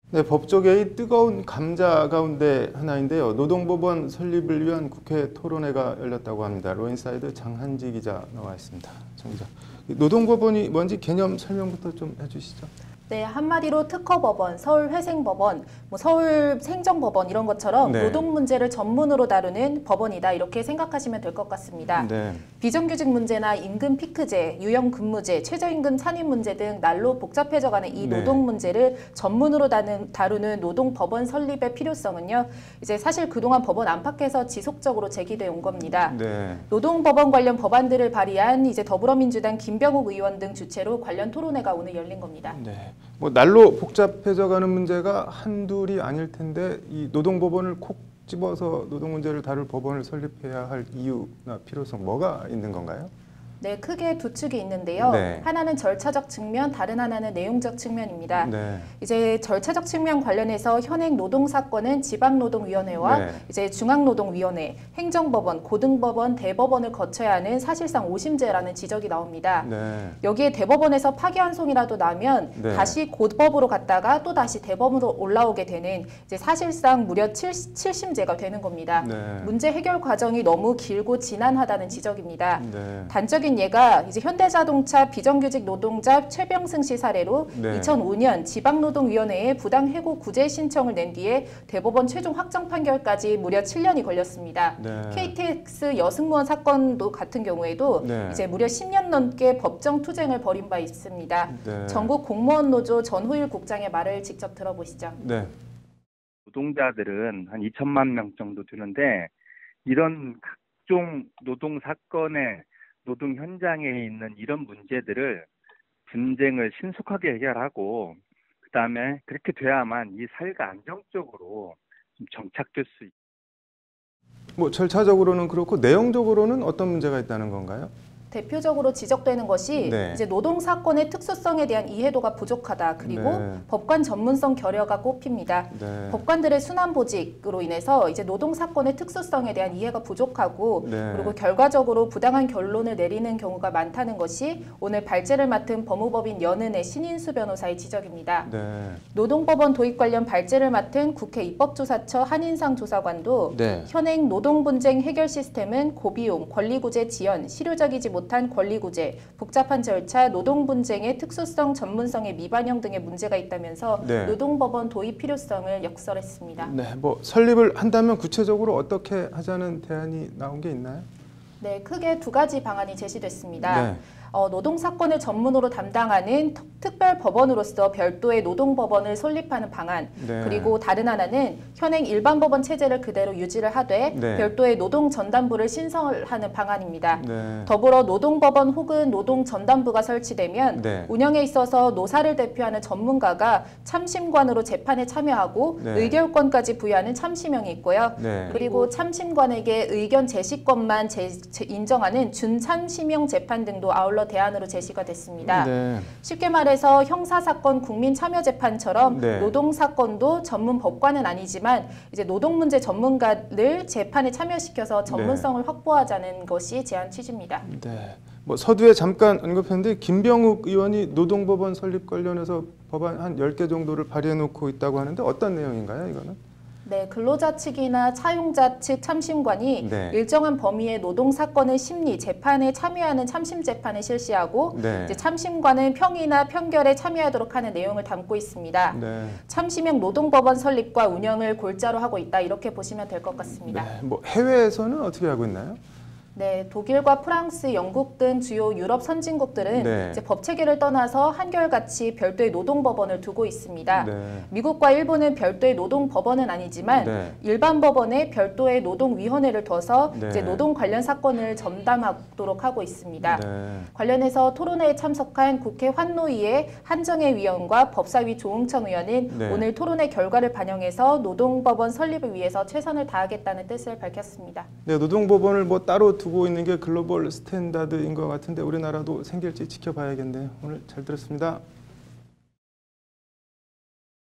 네, 법조계의 뜨거운 감자 가운데 하나인데요. 노동법원 설립을 위한 국회 토론회가 열렸다고 합니다. 로인사이드 장한지 기자 나와 있습니다. 장 기자, 노동법원이 뭔지 개념 설명부터 좀 해주시죠. 네, 한마디로 특허법원, 서울회생법원, 서울행정법원 이런 것처럼 네. 노동 문제를 전문으로 다루는 법원이다 이렇게 생각하시면 될 것 같습니다. 네. 비정규직 문제나 임금 피크제, 유연근무제, 최저임금 산입 문제 등 날로 복잡해져가는 이 네. 노동 문제를 전문으로 다루는 노동법원 설립의 필요성은요. 이제 사실 그동안 법원 안팎에서 지속적으로 제기돼 온 겁니다. 네. 노동법원 관련 법안들을 발의한 이제 더불어민주당 김병욱 의원 등 주최로 관련 토론회가 오늘 열린 겁니다. 네. 뭐 날로 복잡해져가는 문제가 한둘이 아닐 텐데 이 노동법원을 콕 집어서 노동 문제를 다룰 법원을 설립해야 할 이유나 필요성 뭐가 있는 건가요? 네, 크게 두 축이 있는데요. 네. 하나는 절차적 측면, 다른 하나는 내용적 측면입니다. 네. 이제 절차적 측면 관련해서 현행 노동 사건은 지방노동위원회와 네. 이제 중앙노동위원회, 행정법원, 고등법원, 대법원을 거쳐야 하는 사실상 오심제라는 지적이 나옵니다. 네. 여기에 대법원에서 파기환송이라도 나면 네. 다시 고법으로 갔다가 또 다시 대법원으로 올라오게 되는 이제 사실상 무려 7심제가 되는 겁니다. 네. 문제 해결 과정이 너무 길고 지난하다는 지적입니다. 네. 단적인 예가 이제 현대자동차 비정규직 노동자 최병승 씨 사례로 네. 2005년 지방노동위원회에 부당해고 구제 신청을 낸 뒤에 대법원 최종 확정 판결까지 무려 7년이 걸렸습니다. 네. KTX 여승무원 사건도 같은 경우에도 네. 이제 무려 10년 넘게 법정 투쟁을 벌인 바 있습니다. 네. 전국 공무원 노조 전호일 국장의 말을 직접 들어보시죠. 네. 노동자들은 한 2천만 명 정도 되는데 이런 각종 노동 사건의 노동 현장에 있는 이런 문제들을 분쟁을 신속하게 해결하고 그다음에 그렇게 돼야만 이 사회가 안정적으로 좀 정착될 수 있습니다. 뭐 절차적으로는 그렇고 내용적으로는 어떤 문제가 있다는 건가요? 대표적으로 지적되는 것이 네. 이제 노동 사건의 특수성에 대한 이해도가 부족하다. 그리고 네. 법관 전문성 결여가 꼽힙니다. 네. 법관들의 순환 보직으로 인해서 이제 노동 사건의 특수성에 대한 이해가 부족하고 네. 그리고 결과적으로 부당한 결론을 내리는 경우가 많다는 것이 오늘 발제를 맡은 법무법인 연은의 신인수 변호사의 지적입니다. 네. 노동법원 도입 관련 발제를 맡은 국회 입법조사처 한인상 조사관도 네. 현행 노동분쟁 해결 시스템은 고비용, 권리구제 지연, 실효적이지 못한 권리구제, 복잡한 절차, 노동분쟁의 특수성, 전문성의 미반영 등의 문제가 있다면서 네. 노동법원 도입 필요성을 역설했습니다. 네. 뭐 설립을 한다면 구체적으로 어떻게 하자는 대안이 나온 게 있나요? 네, 크게 두 가지 방안이 제시됐습니다. 네. 노동 사건을 전문으로 담당하는 특별 법원으로서 별도의 노동법원을 설립하는 방안, 네. 그리고 다른 하나는 현행 일반 법원 체제를 그대로 유지를 하되 네. 별도의 노동 전담부를 신설하는 방안입니다. 네. 더불어 노동법원 혹은 노동전담부가 설치되면 네. 운영에 있어서 노사를 대표하는 전문가가 참심관으로 재판에 참여하고 네. 의결권까지 부여하는 참심형이 있고요. 네. 그리고 참심관에게 의견 제시권만 인정하는 준참심형 재판 등도 아울러 대안으로 제시가 됐습니다. 네. 쉽게 말해서 형사사건 국민참여재판처럼 네. 노동사건도 전문 법관은 아니지만 이제 노동문제 전문가를 재판에 참여시켜서 전문성을 확보하자는 것이 제안 취지입니다. 네. 뭐 서두에 잠깐 언급했는데 김병욱 의원이 노동법원 설립 관련해서 법안 한 10개 정도를 발의해 놓고 있다고 하는데 어떤 내용인가요, 이거는? 네, 근로자 측이나 차용자 측 참심관이 네. 일정한 범위의 노동 사건의 심리, 재판에 참여하는 참심 재판을 실시하고 네. 이제 참심관은 평이나 편결에 참여하도록 하는 내용을 담고 있습니다. 네. 참심형 노동법원 설립과 운영을 골자로 하고 있다 이렇게 보시면 될 것 같습니다. 네. 뭐 해외에서는 어떻게 하고 있나요? 네, 독일과 프랑스, 영국 등 주요 유럽 선진국들은 네. 이제 법 체계를 떠나서 한결같이 별도의 노동법원을 두고 있습니다. 네. 미국과 일본은 별도의 노동법원은 아니지만 네. 일반 법원에 별도의 노동위원회를 둬서 네. 이제 노동 관련 사건을 전담하도록 하고 있습니다. 네. 관련해서 토론회에 참석한 국회 환노위의 한정혜 위원과 법사위 조응천 의원은 네. 오늘 토론회 결과를 반영해서 노동법원 설립을 위해서 최선을 다하겠다는 뜻을 밝혔습니다. 네, 노동법원을 뭐 따로 두고 있는 게 글로벌 스탠다드인 것 같은데 우리나라도 생길지 지켜봐야겠네요. 오늘 잘 들었습니다.